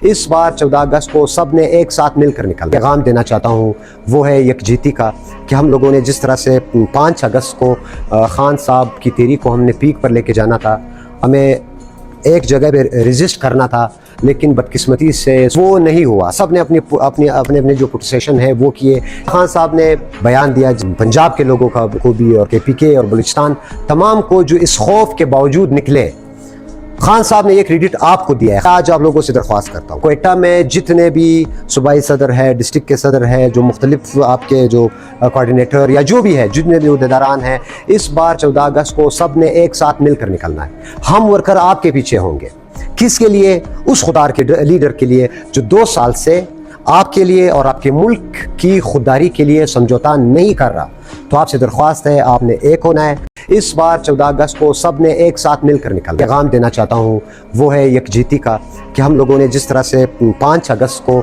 اس بار 14 اگست کو سب نے ایک ساتھ مل کر نکلنا ہے۔ پیغام دینا چاہتا ہوں وہ ہے یکجہتی کا، کہ ہم لوگوں نے جس طرح سے 5 اگست کو خان صاحب کی تحریک کو ہم نے پیک پر لے کے جانا تھا، ہمیں ایک جگہ پہ رجسٹ کرنا تھا، لیکن بدقسمتی سے وہ نہیں ہوا۔ سب نے اپنے جو پروٹیسٹیشن ہے وہ کیے۔ خان صاحب نے بیان دیا پنجاب کے لوگوں کو بھی، اور KPK اور بلوچستان تمام کو، جو اس خوف کے باوجود نکلے۔ خان صاحب نے یہ کریڈٹ آپ کو دیا ہے۔ آج آپ لوگوں سے درخواست کرتا ہوں، کوئٹہ میں جتنے بھی صوبائی صدر ہے، ڈسٹرکٹ کے صدر ہے، جو مختلف آپ کے جو کوارڈینیٹر یا جو بھی ہے، جتنے بھی عہدیداران ہیں، اس بار 14 اگست کو سب نے ایک ساتھ مل کر نکلنا ہے۔ ہم ورکر آپ کے پیچھے ہوں گے۔ کس کے لیے؟ اس خوددار کے لیڈر کے لیے جو 2 سال سے آپ کے لیے اور آپ کے ملک کی خودداری کے لیے سمجھوتا نہیں کر رہا۔ تو آپ سے درخواست ہے، آپ نے ایک ہونا ہے۔ اس بار 14 اگست کو سب نے ایک ساتھ مل کر نکلنا ہے۔ پیغام دینا چاہتا ہوں وہ ہے یکجہتی کا، کہ ہم لوگوں نے جس طرح سے 5 اگست کو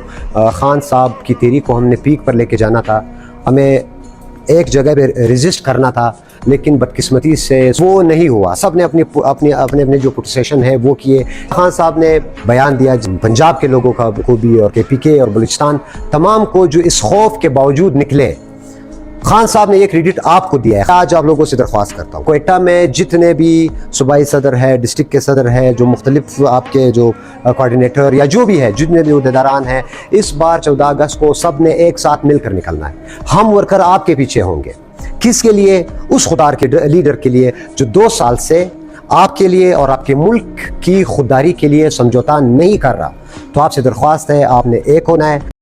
خان صاحب کی تحریک کو ہم نے پیک پر لے کے جانا تھا، ہمیں ایک جگہ پہ رجسٹ کرنا تھا، لیکن بدقسمتی سے وہ نہیں ہوا۔ سب نے اپنے جو پروٹیسٹیشن ہے وہ کیے۔ خان صاحب نے بیان دیا پنجاب کے لوگوں کو بھی، اور KPK اور بلوچستان تمام کو، جو اس خوف کے باوجود نکلے۔ خان صاحب نے یہ کریڈٹ آپ کو دیا ہے۔ آج آپ لوگوں سے درخواست کرتا ہوں، کوئٹہ میں جتنے بھی صوبائی صدر ہے، ڈسٹرکٹ کے صدر ہے، جو مختلف آپ کے جو کوارڈینیٹر یا جو بھی ہے، جتنے بھی عہدیداران ہیں، اس بار 14 اگست کو سب نے ایک ساتھ مل کر نکلنا ہے۔ ہم ورکر آپ کے پیچھے ہوں گے۔ کس کے لیے؟ اس خوددار کے لیڈر کے لیے جو 2 سال سے آپ کے لیے اور آپ کے ملک کی خودداری کے لیے سمجھوتا نہیں کر رہا۔ تو آپ سے درخواست ہے، آپ نے ایک ہونا ہے۔